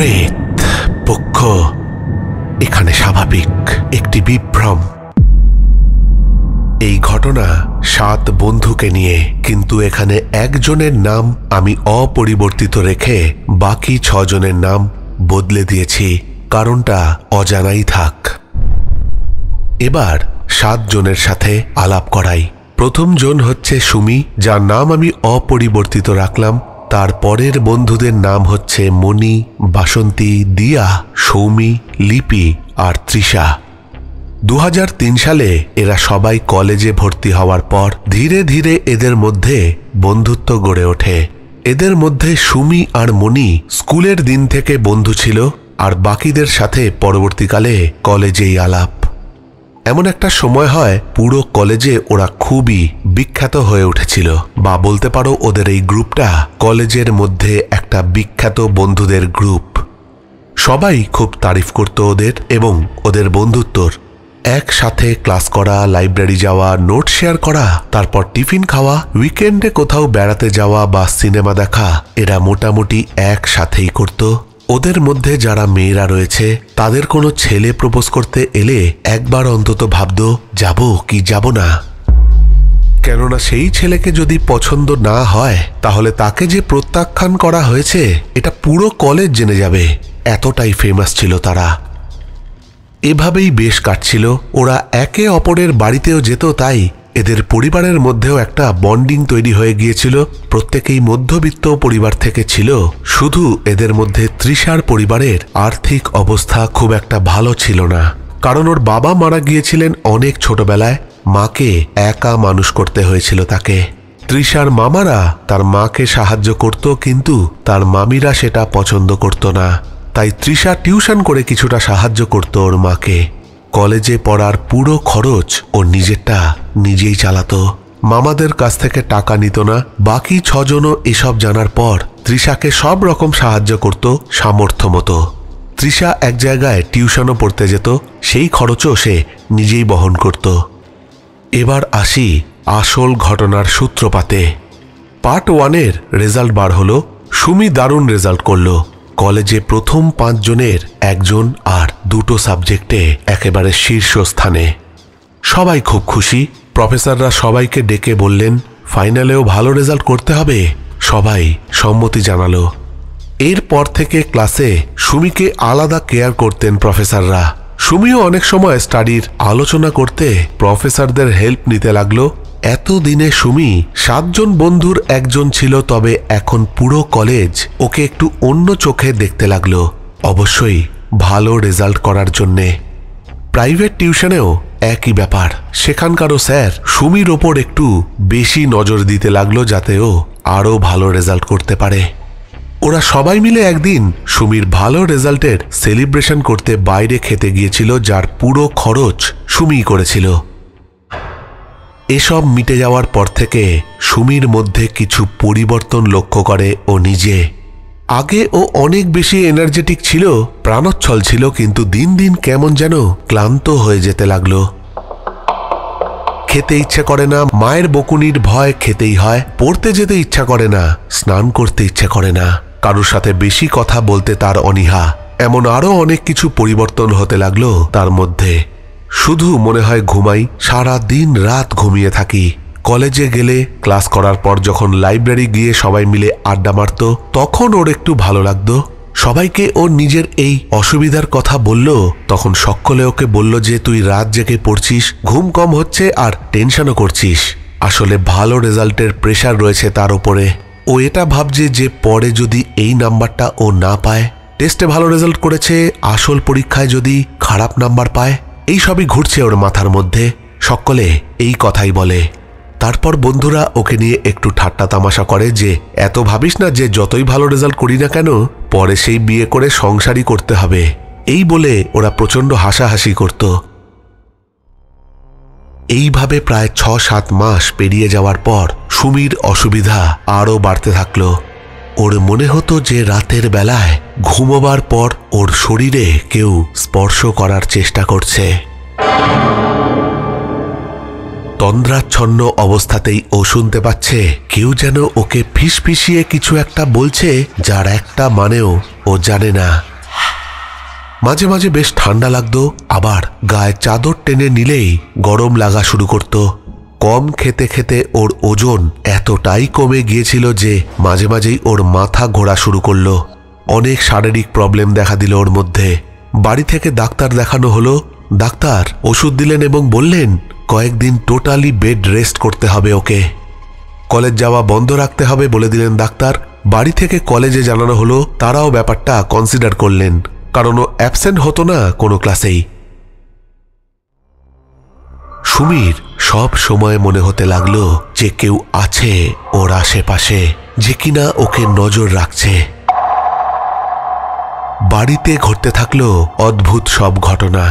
প্রেত পক্ষ এখানে স্বাভাবিক একটি বিভ্রম। এই ঘটনা 7 বন্ধুকে নিয়ে, কিন্তু এখানে একজনের নাম আমি অপরিবর্তিত রেখে বাকি 6 জনের নাম বদলে দিয়েছি, কারণটা অজানাই থাক। এবার 7 জনের সাথে আলাপ করাই। প্রথম জন হচ্ছে সুমি, যার নাম আমি অপরিবর্তিত রাখলাম। তার পরের বন্ধুদের নাম হচ্ছে মণি, বাসন্তী, দিয়া, সৌমি, লিপি আর তৃষা। 2003 সালে এরা সবাই কলেজে ভর্তি হওয়ার পর ধীরে ধীরে এদের মধ্যে বন্ধুত্ব গড়ে ওঠে। এদের মধ্যে সুমি আর মণি স্কুলের দিন থেকে বন্ধু ছিল, আর বাকিদের সাথে পরবর্তীকালে কলেজেই আলাপ। এমন একটা সময় হয় পুরো কলেজে ওরা খুবই বিখ্যাত হয়ে উঠেছিল, বা বলতে পারো ওদের এই গ্রুপটা কলেজের মধ্যে একটা বিখ্যাত বন্ধুদের গ্রুপ। সবাই খুব তারিফ করত ওদের এবং ওদের বন্ধুত্বর। একসাথে ক্লাস করা, লাইব্রেরি যাওয়া, নোট শেয়ার করা, তারপর টিফিন খাওয়া, উইকেন্ডে কোথাও বেড়াতে যাওয়া বা সিনেমা দেখা, এরা মোটামুটি একসাথেই করত। ওদের মধ্যে যারা মেয়েরা রয়েছে তাদের কোনো ছেলে প্রপোজ করতে এলে একবার অন্তত ভাবত যাব কি যাব না, কেননা সেই ছেলেকে যদি পছন্দ না হয় তাহলে তাকে যে প্রত্যাখ্যান করা হয়েছে এটা পুরো কলেজ জেনে যাবে। এতটাই ফেমাস ছিল তারা। এভাবেই বেশ কাটছিল। ওরা একে অপরের বাড়িতেও যেত, তাই এদের পরিবারের মধ্যেও একটা বন্ডিং তৈরি হয়ে গিয়েছিল। প্রত্যেকেই মধ্যবিত্ত পরিবার থেকে ছিল, শুধু এদের মধ্যে তৃষার পরিবারের আর্থিক অবস্থা খুব একটা ভালো ছিল না, কারণ ওর বাবা মারা গিয়েছিলেন অনেক ছোটবেলায়। মাকে একা মানুষ করতে হয়েছিল তাকে। তৃষার মামারা তার মাকে সাহায্য করত, কিন্তু তার মামিরা সেটা পছন্দ করত না। তাই তৃষা টিউশন করে কিছুটা সাহায্য করত ওর মাকে। কলেজে পড়ার পুরো খরচ ও নিজেরটা নিজেই চালাতো, মামাদের কাছ থেকে টাকা নিত না। বাকি 6 জনও এসব জানার পর তৃষাকে সব রকম সাহায্য করত সামর্থ্য মতো। তৃষা এক জায়গায় টিউশনও পড়তে যেত, সেই খরচও সে নিজেই বহন করত। এবার আসি আসল ঘটনার সূত্রপাতে। পার্ট 1-এর রেজাল্ট বার হলো। সুমি দারুণ রেজাল্ট করলো। কলেজে প্রথম 5 জনের 1 জন আর 2টো সাবজেক্টে একেবারে শীর্ষস্থানে। সবাই খুব খুশি। প্রফেসররা সবাইকে ডেকে বললেন ফাইনালেও ভালো রেজাল্ট করতে হবে। সবাই সম্মতি জানালো। এরপর থেকে ক্লাসে সুমিকে আলাদা কেয়ার করতেন প্রফেসররা। সুমিও অনেক সময় স্টাডির আলোচনা করতে প্রফেসরদের হেল্প নিতে লাগলো। এতদিনে সুমি 7 জন বন্ধুর একজন ছিল, তবে এখন পুরো কলেজ ওকে একটু অন্য চোখে দেখতে লাগলো, অবশ্যই ভালো রেজাল্ট করার জন্যে। প্রাইভেট টিউশনেও একই ব্যাপার। সেখানকারও স্যার সুমির ওপর একটু বেশি নজর দিতে লাগলো, যাতে ও আরও ভালো রেজাল্ট করতে পারে। ওরা সবাই মিলে একদিন সুমির ভালো রেজাল্টের সেলিব্রেশন করতে বাইরে খেতে গিয়েছিল, যার পুরো খরচ সুমিই করেছিল। এসব মিটে যাওয়ার পর থেকে সুমির মধ্যে কিছু পরিবর্তন লক্ষ্য করে ও নিজে। আগে ও অনেক বেশি এনার্জেটিক ছিল, প্রাণোচ্ছল ছিল, কিন্তু দিন দিন কেমন যেন ক্লান্ত হয়ে যেতে লাগলো। খেতে ইচ্ছে করে না, মায়ের বকুনির ভয় খেতেই হয়। পড়তে যেতে ইচ্ছা করে না, স্নান করতে ইচ্ছে করে না, কারোর সাথে বেশি কথা বলতে তার অনীহা। এমন আরো অনেক কিছু পরিবর্তন হতে লাগলো তার মধ্যে। শুধু মনে হয় ঘুমাই, সারা দিন রাত ঘুমিয়ে থাকি। কলেজে গেলে ক্লাস করার পর যখন লাইব্রেরি গিয়ে সবাই মিলে আড্ডা মারত, তখন ওর একটু ভালো লাগতো। সবাইকে ওর নিজের এই অসুবিধার কথা বলল, তখন সকলে ওকে বলল যে তুই রাত জেগে পড়ছিস, ঘুম কম হচ্ছে আর টেনশনও করছিস। আসলে ভালো রেজাল্টের প্রেশার রয়েছে তার উপরে। ও এটা ভাবছে যে পরে যদি এই নাম্বারটা ও না পায়, টেস্টে ভালো রেজাল্ট করেছে, আসল পরীক্ষায় যদি খারাপ নাম্বার পায়, এই সবই ঘুরছে ওর মাথার মধ্যে। সকলে এই কথাই বলে। তারপর বন্ধুরা ওকে নিয়ে একটু ঠাট্টা তামাশা করে যে এত ভাবিস না যে যতই ভালো রেজাল্ট করি না কেন পরে সেই বিয়ে করে সংসারই করতে হবে, এই বলে ওরা প্রচণ্ড হাসাহাসি করত। এইভাবে প্রায় 6-7 মাস পেরিয়ে যাওয়ার পর সুমির অসুবিধা আরও বাড়তে থাকলো। ওর মনে হতো যে রাতের বেলায় ঘুমোবার পর ওর শরীরে কেউ স্পর্শ করার চেষ্টা করছে। তন্দ্রাচ্ছন্ন অবস্থাতেই ও শুনতে পাচ্ছে কেউ যেন ওকে ফিসফিসিয়ে কিছু একটা বলছে, যার একটা মানেও ও জানে না। মাঝে মাঝে বেশ ঠান্ডা লাগতো, আবার গায়ে চাদর টেনে নিলেই গরম লাগা শুরু করত। কম খেতে খেতে ওর ওজন এতটাই কমে গিয়েছিল যে মাঝে মাঝেই ওর মাথা ঘোরা শুরু করলো। অনেক শারীরিক প্রবলেম দেখা দিল ওর মধ্যে। বাড়ি থেকে ডাক্তার দেখানো হলো। ডাক্তার ওষুধ দিলেন এবং বললেন কয়েকদিন টোটালি বেড রেস্ট করতে হবে ওকে, কলেজ যাওয়া বন্ধ রাখতে হবে বলে দিলেন ডাক্তার। বাড়ি থেকে কলেজে জানানো হলো, তারাও ব্যাপারটা কনসিডার করলেন, কারণ ও অ্যাবসেন্ট হতো না কোনো ক্লাসেই। সুমির সব সময় মনে হতে লাগলো যে কেউ আছে ওর আশেপাশে, যে কিনা ওকে নজর রাখছে। বাড়িতে ঘটতে থাকলো অদ্ভুত সব ঘটনা।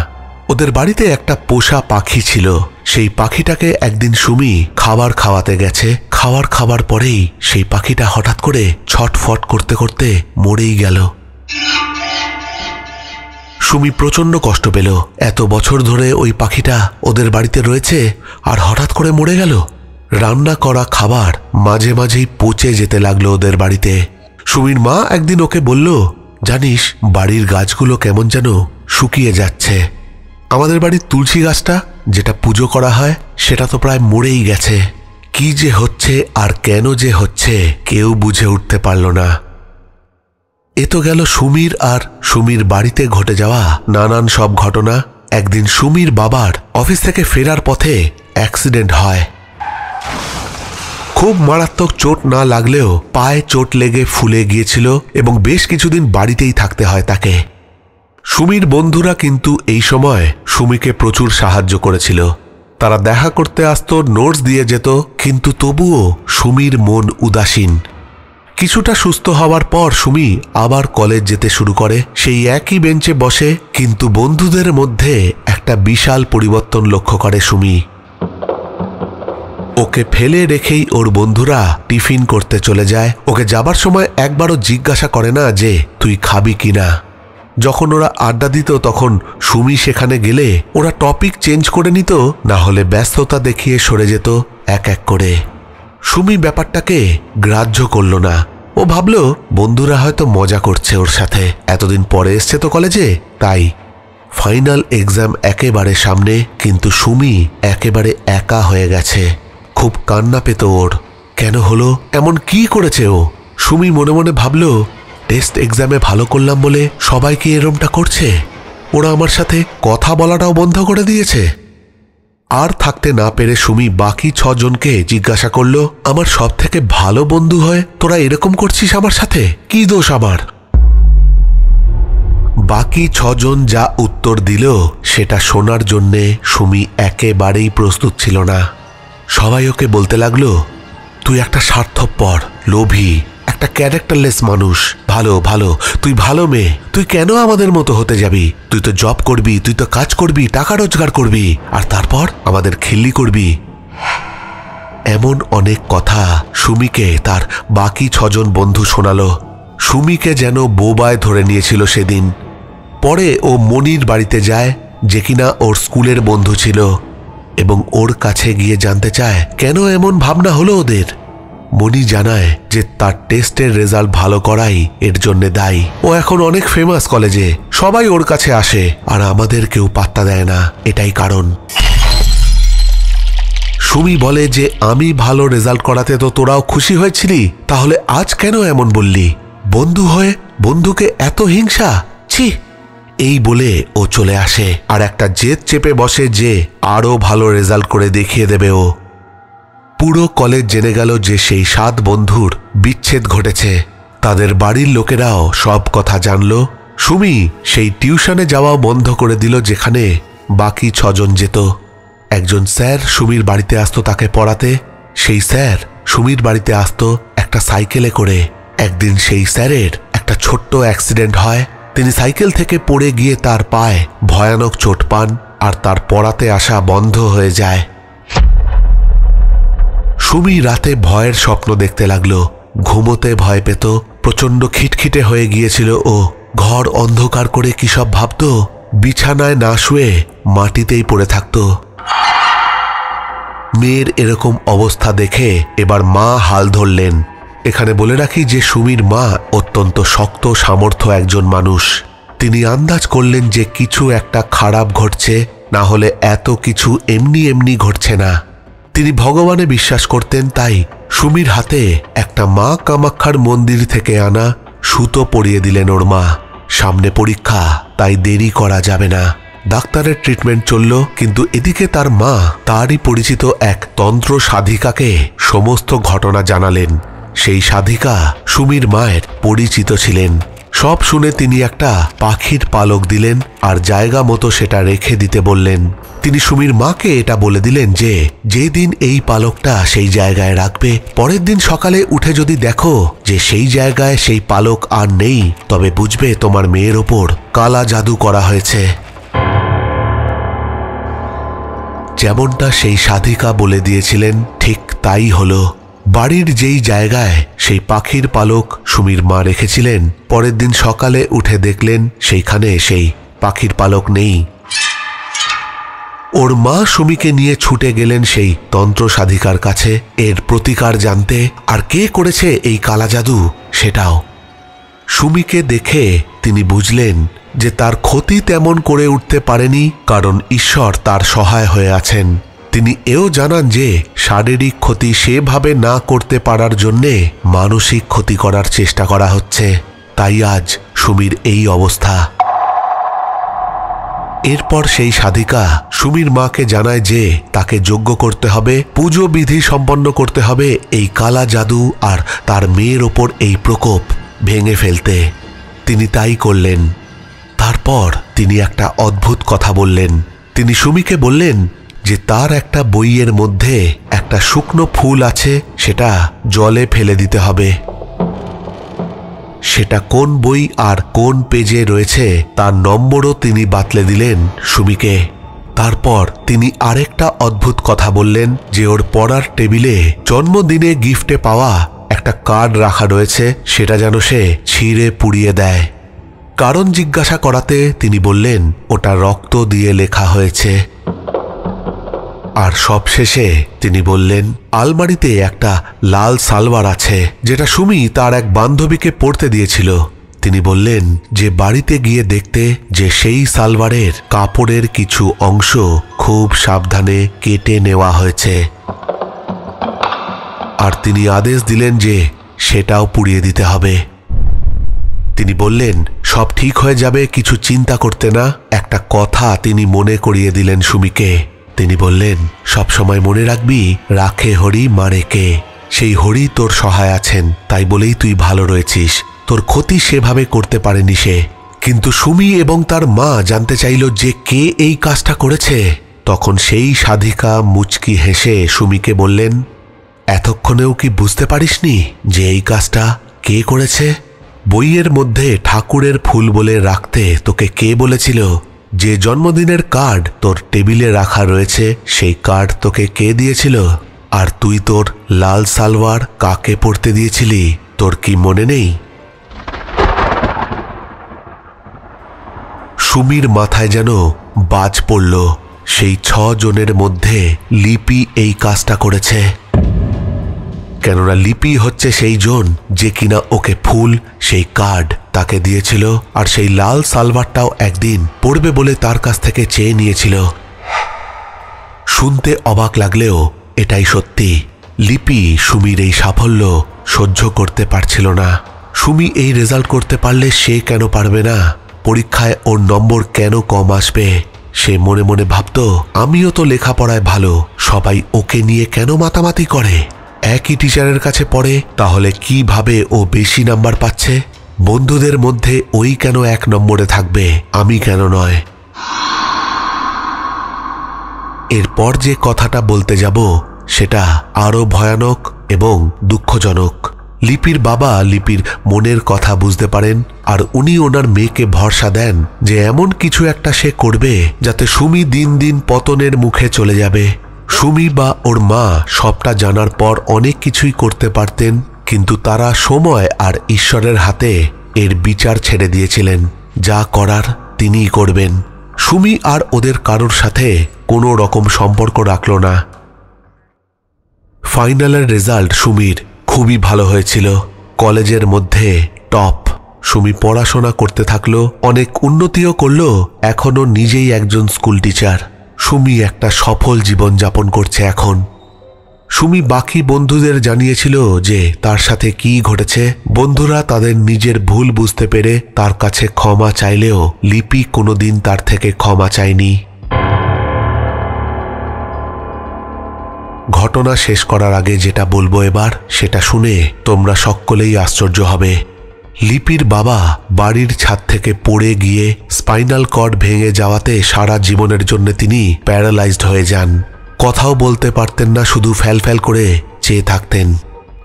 ওদের বাড়িতে একটা পোষা পাখি ছিল। সেই পাখিটাকে একদিন সুমি খাবার খাওয়াতে গেছে। খাবার পরেই সেই পাখিটা হঠাৎ করে ছটফট করতে করতে মরেই গেল। সুমি প্রচন্ড কষ্ট পেল। এত বছর ধরে ওই পাখিটা ওদের বাড়িতে রয়েছে আর হঠাৎ করে মরে গেল। রান্না করা খাবার মাঝে মাঝেই পচে যেতে লাগলো ওদের বাড়িতে। সুমির মা একদিন ওকে বলল, জানিস বাড়ির গাছগুলো কেমন যেন শুকিয়ে যাচ্ছে। আমাদের বাড়ির তুলসী গাছটা যেটা পুজো করা হয় সেটা তো প্রায় মরেই গেছে। কি যে হচ্ছে আর কেন যে হচ্ছে কেউ বুঝে উঠতে পারল না। এ তো গেল সুমির আর সুমির বাড়িতে ঘটে যাওয়া নানান সব ঘটনা। একদিন সুমির বাবার অফিস থেকে ফেরার পথে অ্যাক্সিডেন্ট হয়। খুব মারাত্মক চোট না লাগলেও পায়ে চোট লেগে ফুলে গিয়েছিল এবং বেশ কিছুদিন বাড়িতেই থাকতে হয় তাকে। সুমির বন্ধুরা কিন্তু এই সময় সুমিকে প্রচুর সাহায্য করেছিল। তারা দেখা করতে আসতো, নোটস দিয়ে যেত, কিন্তু তবুও সুমির মন উদাসীন। কিছুটা সুস্থ হওয়ার পর সুমি আবার কলেজ যেতে শুরু করে। সেই একই বেঞ্চে বসে, কিন্তু বন্ধুদের মধ্যে একটা বিশাল পরিবর্তন লক্ষ্য করে সুমি। ওকে ফেলে রেখেই ওর বন্ধুরা টিফিন করতে চলে যায়। ওকে যাবার সময় একবারও জিজ্ঞাসা করে না যে তুই খাবি কিনা। যখন ওরা আড্ডা দিত তখন সুমি সেখানে গেলে ওরা টপিক চেঞ্জ করে নিত, না হলে ব্যস্ততা দেখিয়ে সরে যেত এক এক করে। সুমি ব্যাপারটাকে গ্রাহ্য করল না। ও ভাবল বন্ধুরা হয়তো মজা করছে ওর সাথে, এতদিন পরে এসছে তো কলেজে, তাই। ফাইনাল এক্সাম একেবারে সামনে, কিন্তু সুমি একেবারে একা হয়ে গেছে। খুব কান্না পেত ওর। কেন হলো, এমন কি করেছে ও? সুমি মনে মনে ভাবল, টেস্ট এক্সামে ভালো করলাম বলে সবাই কি এরমটা করছে? ওরা আমার সাথে কথা বলাটাও বন্ধ করে দিয়েছে। আর থাকতে না পেরে সুমি বাকি 6 জনকে জিজ্ঞাসা করল, আমার সব থেকে ভালো বন্ধু হয় তোরা এরকম করছিস আমার সাথে, কি দোষ আমার? বাকি 6 জন যা উত্তর দিল সেটা শোনার জন্যে সুমি একেবারেই প্রস্তুত ছিল না। সবাই ওকে বলতে লাগলো, তুই একটা স্বার্থপর, লোভী, একটা ক্যারেক্টারলেস মানুষ। ভালো ভালো, তুই ভালো মেয়ে, তুই কেন আমাদের মতো হতে যাবি? তুই তো জব করবি, তুই তো কাজ করবি, টাকা রোজগার করবি, আর তারপর আমাদের খিল্লি করবি। এমন অনেক কথা সুমিকে তার বাকি 6 জন বন্ধু শোনালো। সুমিকে যেন বোবায় ধরে নিয়েছিল সেদিন। পরে ও মনির বাড়িতে যায়, যে কিনা ওর স্কুলের বন্ধু ছিল, এবং ওর কাছে গিয়ে জানতে চায় কেন এমন ভাবনা হলো ওদের। মনি জানায় যে তার টেস্টের রেজাল্ট ভালো করাই এর জন্য দায়ী। ও এখন অনেক ফেমাস কলেজে, সবাই ওর কাছে আসে, আর আমাদের কেউ পাত্তা দেয় না, এটাই কারণ। সুমি বলে যে আমি ভালো রেজাল্ট করাতে তো তোরাও খুশি হয়েছিলি, তাহলে আজ কেন এমন বললি? বন্ধু হয়ে বন্ধুকে এত হিংসা, ছি। এই বলে ও চলে আসে আর একটা জেদ চেপে বসে যে আরো ভালো রেজাল্ট করে দেখিয়ে দেবে ও। পুরো কলেজ জেনে গেল যে সেই 7 বন্ধুর বিচ্ছেদ ঘটেছে। তাদের বাড়ির লোকেরাও সব কথা জানল। সুমি সেই টিউশনে যাওয়াও বন্ধ করে দিল যেখানে বাকি 6 জন যেত। একজন স্যার সুমির বাড়িতে আসতো তাকে পড়াতে। সেই স্যার সুমির বাড়িতে আসতো একটা সাইকেলে করে। একদিন সেই স্যারের একটা ছোট্ট অ্যাক্সিডেন্ট হয়। তিনি সাইকেল থেকে পড়ে গিয়ে তার পায়ে ভয়ানক চোট পান, আর তার পড়াতে আসা বন্ধ হয়ে যায়। সুমি রাতে ভয়ের স্বপ্ন দেখতে লাগলো, ঘুমোতে ভয় পেত, প্রচন্ড খিটখিটে হয়ে গিয়েছিল ও। ঘর অন্ধকার করে কি সব ভাবত, বিছানায় না শুয়ে মাটিতেই পড়ে থাকত। মেয়ের এরকম অবস্থা দেখে এবার মা হাল ধরলেন। এখানে বলে রাখি যে সুমির মা অত্যন্ত শক্ত সামর্থ্য একজন মানুষ। তিনি আন্দাজ করলেন যে কিছু একটা খারাপ ঘটছে, না হলে এত কিছু এমনি এমনি ঘটছে না। তিনি ভগবানে বিশ্বাস করতেন, তাই সুমির হাতে একটা মা কামাক্ষার মন্দির থেকে আনা সুতো পরিয়ে দিলেন ওর মা। সামনে পরীক্ষা, তাই দেরি করা যাবে না। ডাক্তারের ট্রিটমেন্ট চলল, কিন্তু এদিকে তার মা তারই পরিচিত এক তন্ত্র সাধিকাকে সমস্ত ঘটনা জানালেন। সেই সাধিকা সুমির মায়ের পরিচিত ছিলেন। সব শুনে তিনি একটা পাখির পালক দিলেন আর জায়গা মতো সেটা রেখে দিতে বললেন। তিনি সুমির মাকে এটা বলে দিলেন যে যেদিন এই পালকটা সেই জায়গায় রাখবে, পরের দিন সকালে উঠে যদি দেখো যে সেই জায়গায় সেই পালক আর নেই, তবে বুঝবে তোমার মেয়ের ওপর কালা জাদু করা হয়েছে। যেমনটা সেই সাধিকা বলে দিয়েছিলেন ঠিক তাই হলো। বাড়ির যেই জায়গায় সেই পাখির পালক সুমির মা রেখেছিলেন, পরের দিন সকালে উঠে দেখলেন সেইখানে সেই পাখির পালক নেই। ওর মা সুমিকে নিয়ে ছুটে গেলেন সেই তন্ত্র সাধিকার কাছে এর প্রতিকার জানতে, আর কে করেছে এই কালা জাদু সেটাও। সুমিকে দেখে তিনি বুঝলেন যে তার ক্ষতি তেমন করে উঠতে পারেনি, কারণ ঈশ্বর তার সহায় হয়ে আছেন। তিনি এও জানান যে শারীরিক ক্ষতি সেভাবে না করতে পারার জন্যে মানসিক ক্ষতি করার চেষ্টা করা হচ্ছে, তাই আজ সুমির এই অবস্থা। এরপর সেই সাধিকা সুমির মাকে জানায় যে তাকে যজ্ঞ করতে হবে, পুজো বিধি সম্পন্ন করতে হবে এই কালা জাদু আর তার মেয়ের ওপর এই প্রকোপ ভেঙে ফেলতে। তিনি তাই করলেন। তারপর তিনি একটা অদ্ভুত কথা বললেন। তিনি সুমিকে বললেন যে তার একটা বইয়ের মধ্যে একটা শুকনো ফুল আছে, সেটা জলে ফেলে দিতে হবে। সেটা কোন বই আর কোন পেজে রয়েছে তার নম্বরও তিনি বাতলে দিলেন সুমিকে। তারপর তিনি আরেকটা অদ্ভুত কথা বললেন যে ওর পড়ার টেবিলে জন্মদিনে গিফটে পাওয়া একটা কার্ড রাখা রয়েছে, সেটা যেন সে ছিঁড়ে পুড়িয়ে দেয়। কারণ জিজ্ঞাসা করাতে তিনি বললেন ওটা রক্ত দিয়ে লেখা হয়েছে। আর সবশেষে তিনি বললেন আলমারিতে একটা লাল সালোয়ার আছে, যেটা সুমি তার এক বান্ধবীকে পরতে দিয়েছিল। তিনি বললেন যে বাড়িতে গিয়ে দেখতে যে সেই সালোয়ারের কাপড়ের কিছু অংশ খুব সাবধানে কেটে নেওয়া হয়েছে। আর তিনি আদেশ দিলেন যে সেটাও পুড়িয়ে দিতে হবে। তিনি বললেন সব ঠিক হয়ে যাবে, কিছু চিন্তা করতে না। একটা কথা তিনি মনে করিয়ে দিলেন সুমিকে। তিনি বললেন সবসময় মনে রাখবি, রাখে হরি মারে কে। সেই হরি তোর সহায় আছেন, তাই বলেই তুই ভালো রয়েছিস। তোর ক্ষতি সেভাবে করতে পারেনি সে। কিন্তু সুমি এবং তার মা জানতে চাইল যে কে এই কাজটা করেছে। তখন সেই সাধিকা মুচকি হেসে সুমিকে বললেন, এতক্ষণেও কি বুঝতে পারিসনি যে এই কাজটা কে করেছে? বইয়ের মধ্যে ঠাকুরের ফুল বলে রাখতে তোকে কে বলেছিল? যে জন্মদিনের কার্ড তোর টেবিলে রাখা রয়েছে, সেই কার্ড তোকে কে দিয়েছিল? আর তুই তোর লাল সালোয়ার কাকে পরতে দিয়েছিলি, তোর কি মনে নেই? সুমির মাথায় যেন বাজ পড়ল। সেই 6 জনের মধ্যে লিপি এই কাজটা করেছে। কেননা লিপি হচ্ছে সেই জন যে কিনা ওকে ফুল, সেই কার্ড তাকে দিয়েছিল, আর সেই লাল সালোয়ারটাও একদিন পড়বে বলে তার কাছ থেকে চেয়ে নিয়েছিল। শুনতে অবাক লাগলেও এটাই সত্যি। লিপি সুমির এই সাফল্য সহ্য করতে পারছিল না। সুমি এই রেজাল্ট করতে পারলে সে কেন পারবে না? পরীক্ষায় ওর নম্বর কেন কম আসবে? সে মনে মনে ভাবত, আমিও তো লেখাপড়ায় ভালো, সবাই ওকে নিয়ে কেন মাতামাতি করে? একই টিচারের কাছে পড়ে, তাহলে কিভাবে ও বেশি নাম্বার পাচ্ছে? বন্ধুদের মধ্যে ওই কেন 1 নম্বরে থাকবে, আমি কেন নয়? এরপর যে কথাটা বলতে যাব সেটা আরো ভয়ানক এবং দুঃখজনক। লিপির বাবা লিপির মনের কথা বুঝতে পারেন, আর উনি ওনার মেয়েকে ভরসা দেন যে এমন কিছু একটা সে করবে যাতে সুমি দিন দিন পতনের মুখে চলে যাবে। সুমি বা ওর মা সবটা জানার পর অনেক কিছুই করতে পারতেন, কিন্তু তারা সময় আর ঈশ্বরের হাতে এর বিচার ছেড়ে দিয়েছিলেন। যা করার তিনিই করবেন। সুমি আর ওদের কারোর সাথে কোনো রকম সম্পর্ক রাখল না। ফাইনালের রেজাল্ট সুমির খুবই ভালো হয়েছিল। কলেজের মধ্যে টপ। সুমি পড়াশোনা করতে থাকলো, অনেক উন্নতিও করলো, এখনো নিজেই একজন স্কুল টিচার। সুমি একটা সফল জীবন যাপন করছে এখন। সুমি বাকি বন্ধুদের জানিয়েছিল যে তার সাথে কি ঘটেছে। বন্ধুরা তাদের নিজের ভুল বুঝতে পেরে তার কাছে ক্ষমা চাইলেও লিপি কোনোদিন তার থেকে ক্ষমা চায়নি। ঘটনা শেষ করার আগে যেটা বলবো এবার, সেটা শুনে তোমরা সকলেই আশ্চর্য হবে। লিপির বাবা বাড়ির ছাদ থেকে পড়ে গিয়ে স্পাইনাল কর্ড ভেঙে যাওয়াতে সারা জীবনের জন্য তিনি প্যারালাইজড হয়ে যান। কথাও বলতে পারতেন না, শুধু ফ্যাল করে চেয়ে থাকতেন।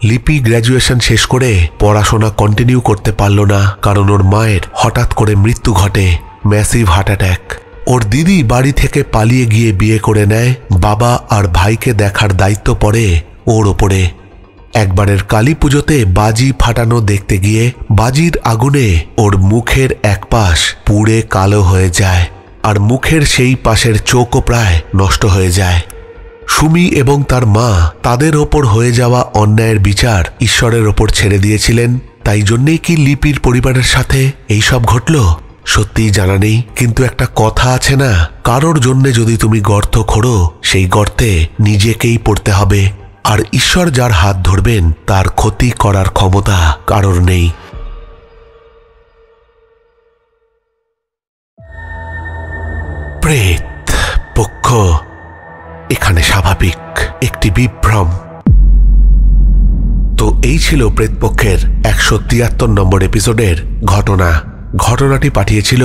লিপি গ্র্যাজুয়েশন শেষ করে পড়াশোনা কন্টিনিউ করতে পারল না, কারণ ওর মায়ের হঠাৎ করে মৃত্যু ঘটে, ম্যাসিভ হার্ট অ্যাটাক। ওর দিদি বাড়ি থেকে পালিয়ে গিয়ে বিয়ে করে নেয়। বাবা আর ভাইকে দেখার দায়িত্ব পড়ে ওর ওপরে। একবারের কালী পুজোতে বাজি ফাটানো দেখতে গিয়ে বাজির আগুনে ওর মুখের এক পাশ পুড়ে কালো হয়ে যায়, আর মুখের সেই পাশের চোখও প্রায় নষ্ট হয়ে যায়। সুমি এবং তার মা তাদের ওপর হয়ে যাওয়া অন্যায়ের বিচার ঈশ্বরের ওপর ছেড়ে দিয়েছিলেন। তাই জন্যেই কি লিপির পরিবারের সাথে এইসব ঘটল? সত্যিই জানা নেই, কিন্তু একটা কথা আছে না, কারোর জন্যে যদি তুমি গর্ত খোঁড়ো, সেই গর্তে নিজেকেই পড়তে হবে। আর ঈশ্বর যার হাত ধরবেন তার ক্ষতি করার ক্ষমতা কারোর নেই। প্রেত পক্ষ এখানে স্বাভাবিক একটি বিভ্রম। তো এই ছিল প্রেতপক্ষের 173 নম্বর এপিসোডের ঘটনাটি পাঠিয়েছিল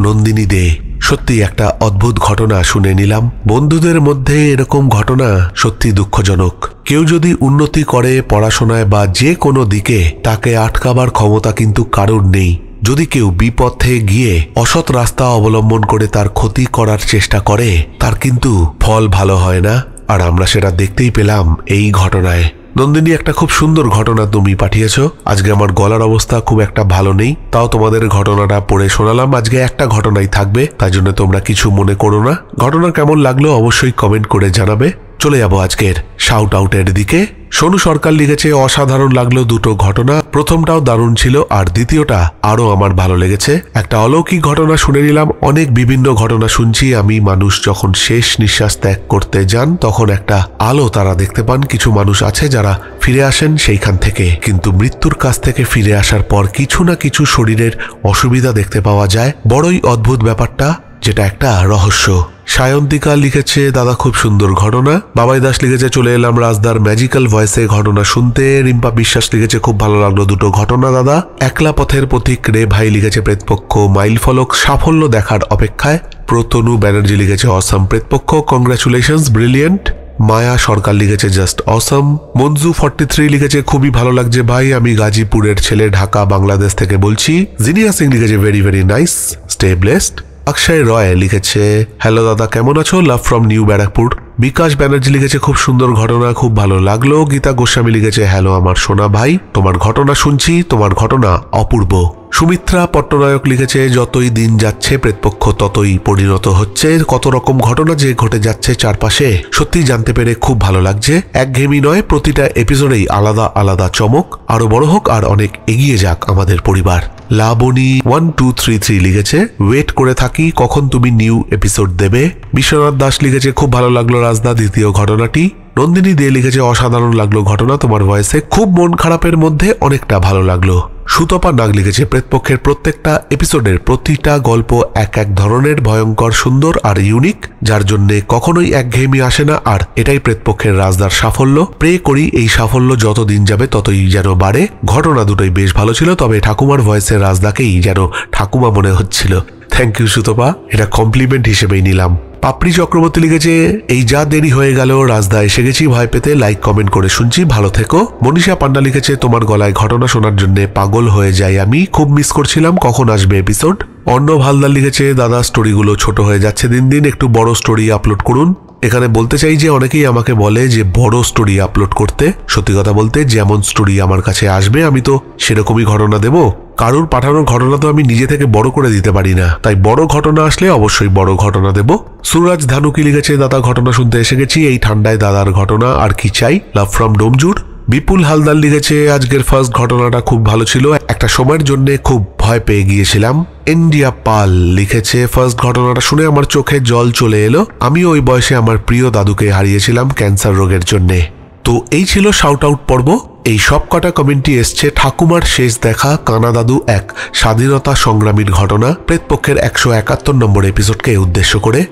নন্দিনী দে। সত্যি একটা অদ্ভুত ঘটনা শুনে নিলাম। বন্ধুদের মধ্যে এরকম ঘটনা সত্যি দুঃখজনক। কেউ যদি উন্নতি করে পড়াশোনায় বা যে কোনো দিকে, তাকে আটকাবার ক্ষমতা কিন্তু কারোর নেই। যদি কেউ বিপথে গিয়ে অসৎ রাস্তা অবলম্বন করে তার ক্ষতি করার চেষ্টা করে, তার কিন্তু ফল ভালো হয় না। আর আমরা সেটা দেখতেই পেলাম এই ঘটনায়। নন্দিনী, একটা খুব সুন্দর ঘটনা তুমি পাঠিয়েছ। আজকে আমার গলার অবস্থা খুব একটা ভালো নেই, তাও তোমাদের ঘটনাটা পড়ে শোনালাম। আজকে একটা ঘটনাই থাকবে, তাই জন্য তোমরা কিছু মনে করো না। ঘটনা কেমন লাগলো অবশ্যই কমেন্ট করে জানাবে। চলে যাব আজকের শাউট আউটের দিকে। সোনু সরকার লিখেছে, অসাধারণ লাগলো দুটো ঘটনা। প্রথমটাও দারুণ ছিল, আর দ্বিতীয়টা আরো আমার ভালো লেগেছে। একটা অলৌকিক ঘটনা শুনে নিলাম। অনেক বিভিন্ন ঘটনা শুনছি আমি। মানুষ যখন শেষ নিঃশ্বাস ত্যাগ করতে যান, তখন একটা আলো তারা দেখতে পান। কিছু মানুষ আছে যারা ফিরে আসেন সেইখান থেকে, কিন্তু মৃত্যুর কাছ থেকে ফিরে আসার পর কিছু না কিছু শরীরের অসুবিধা দেখতে পাওয়া যায়। বড়ই অদ্ভুত ব্যাপারটা, যেটা একটা রহস্য। সায়ন্তিকা লিখেছে, দাদা খুব সুন্দর ঘটনা। বাবাই দাস লিখেছে, চলে এলাম রাজদার ম্যাজিক্যাল ভয়েসে ঘটনা শুনতে। রিম্পা বিশ্বাস লিখেছে, খুব ভালো লাগলো দুটো ঘটনা দাদা। একলা পথের পথিক রে ভাই লিখেছে, প্রেতপক্ষ মাইল ফলক, সাফল্য দেখার অপেক্ষায়। প্রতনু ব্যানার্জি লিখেছে, অসম প্রেতপক্ষ, কংগ্রাচুলেশনস, ব্রিলিয়েন্ট। মায়া সরকার লিখেছে, জাস্ট অসম। মঞ্জু 43 লিখেছে, খুবই ভালো লাগছে ভাই, আমি গাজীপুরের ছেলে, ঢাকা বাংলাদেশ থেকে বলছি। জিনিয়া সিং লিখেছে, very very nice, stay blessed. Akshay Roy লিখেছে, হ্যালো দাদা কেমন আছো, love from New Barrackpore. Bikash Banerjee লিখেছে, খুব সুন্দর ঘটনা, খুব ভালো লাগলো। গীতা গোস্বামী লিখেছে, হ্যালো আমার সোনা ভাই, তোমার ঘটনা শুনছি, তোমার ঘটনা অপূর্ব। সুমিত্রা পট্টনায়ক লিখেছে, যতই দিন যাচ্ছে প্রেতপক্ষ ততই পরিণত হচ্ছে। কত রকম ঘটনা যে ঘটে যাচ্ছে চারপাশে, সত্যি জানতে পেরে খুব ভালো লাগছে। একঘেয়েমি নয়, প্রতিটা এপিসোডেই আলাদা আলাদা চমক। আরো বড় হোক আর অনেক এগিয়ে যাক আমাদের পরিবার। লাবণী 1233 লিখেছে, ওয়েট করে থাকি কখন তুমি নিউ এপিসোড দেবে। বিশ্বনাথ দাস লিখেছে, খুব ভালো লাগলো রাজদা দ্বিতীয় ঘটনাটি। নন্দিনী দে লিখেছে, অসাধারণ লাগলো ঘটনা, তোমার ভয়েসে খুব মন খারাপের মধ্যে অনেকটা ভালো লাগলো। সুতপা নাগ লিখেছে, প্রেতপক্ষের প্রত্যেকটা এপিসোডের প্রতিটা গল্প এক এক ধরনের ভয়ঙ্কর, সুন্দর আর ইউনিক, যার জন্য কখনোই একঘেয়েমি আসে না। আর এটাই প্রেতপক্ষের রাজদার সাফল্য। প্রে করি এই সাফল্য যত দিন যাবে ততই যেন বাড়ে। ঘটনা দুটোই বেশ ভালো ছিল, তবে ঠাকুমার ভয়েসের রাজদাকেই যেন ঠাকুমা মনে হচ্ছিল। থ্যাংক ইউ সুতপা, এটা কমপ্লিমেন্ট হিসেবেই নিলাম। পাপড়ি চক্রবর্তী লিখেছে, এই যা দেরি হয়ে গেল রাজদা, এসে গেছি ভয় পেতে, লাইক কমেন্ট করে শুনছি, ভালো থেকো। মনীষা পান্ডা লিখেছে, তোমার গলায় ঘটনা শোনার জন্য পাগল হয়ে যাই আমি, খুব মিস করছিলাম, কখন আসবে এপিসোড। অর্ণব হালদার লিখেছে, দাদা স্টোরিগুলো ছোট হয়ে যাচ্ছে দিন দিন, একটু বড় স্টোরি আপলোড করুন। এখানে বলতে চাই যে অনেকেই আমাকে বলে যে বড় স্টোরি আপলোড করতে। সত্যি কথা বলতে, যেমন স্টোরি আমার কাছে আসবে আমি তো সেরকমই ঘটনা দেব। কারুর পাঠানোর ঘটনা তো আমি নিজে থেকে বড় করে দিতে পারি না, তাই বড় ঘটনা আসলে অবশ্যই বড় ঘটনা দেব। সুরাজ ধানুকি লিখেছে, দাদা ঘটনা শুনতে এসে গেছি, এই ঠান্ডায় দাদার ঘটনা আর কি চাই, লাভ ফ্রম ডোমজুর। বিপুল হালদার লিখেছে, আজকের ফার্স্ট ঘটনাটা খুব ভালো ছিল, একটা সময়ের জন্য খুব ভয় পেয়ে গিয়েছিলাম। ইন্ডিয়া পাল লিখেছে, ফার্স্ট ঘটনাটা শুনে আমার চোখে জল চলে এলো, আমি ওই বয়সে আমার প্রিয় দাদুকে হারিয়েছিলাম ক্যান্সার রোগের জন্যে। তো এই ছিল শাউট আউট পর্ব। এই সব কটা কমেন্টই এসছে ঠাকুমার শেষ দেখা কানা দাদু এক স্বাধীনতা সংগ্রামীর ঘটনা প্রেতপক্ষের 171 নম্বর এপিসোডকে উদ্দেশ্য করে।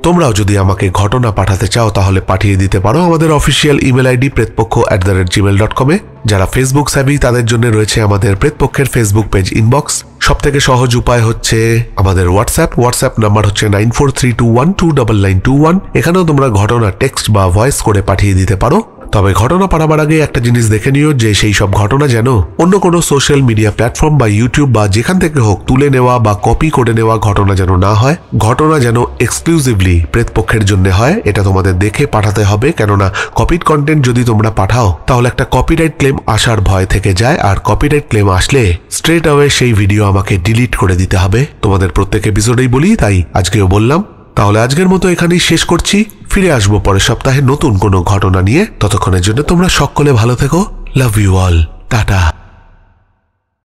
তোমরাও যদি আমাকে ঘটনা পাঠাতে চাও তাহলে পাঠিয়ে দিতে পারো আমাদের অফিসিয়াল ইমেল আইডি pretpokho@gmail.com এ। যারা ফেসবুক স্যাভি তাদের জন্য রয়েছে আমাদের প্রেতপক্ষের ফেসবুক পেজ ইনবক্স। সব থেকে সহজ উপায় হচ্ছে আমাদের হোয়াটসঅ্যাপ নাম্বার হচ্ছে 9432129921। এখানেও তোমরা ঘটনা টেক্সট বা ভয়েস করে পাঠিয়ে দিতে পারো। তবে ঘটনা পাঠাবার আগে একটা জিনিস দেখে নিও যে সেই সব ঘটনা যেন অন্য কোনো সোশ্যাল মিডিয়া প্ল্যাটফর্ম বা ইউটিউব বা যেখান থেকে হোক তুলে নেওয়া বা কপি করে নেওয়া ঘটনা যেন না হয়। ঘটনা যেন এক্সক্লুসিভলি প্রেতপক্ষের জন্য হয়, এটা তোমাদের দেখে পাঠাতে হবে। কেননা কপিড কন্টেন্ট যদি তোমরা পাঠাও তাহলে একটা কপিরাইট ক্লেম আসার ভয় থেকে যায়, আর কপিরাইট ক্লেম আসলে স্ট্রেট অ্যাওয়ে সেই ভিডিও আমাকে ডিলিট করে দিতে হবে। তোমাদের প্রত্যেক এপিসোডেই বলি, তাই আজকেও বললাম। তাহলে আজকের মতো এখানেই শেষ করছি। ফিরে আসবো পরের সপ্তাহে নতুন কোনো ঘটনা নিয়ে। ততক্ষণের জন্য তোমরা সকলে ভালো থেকো। Love you all, tata.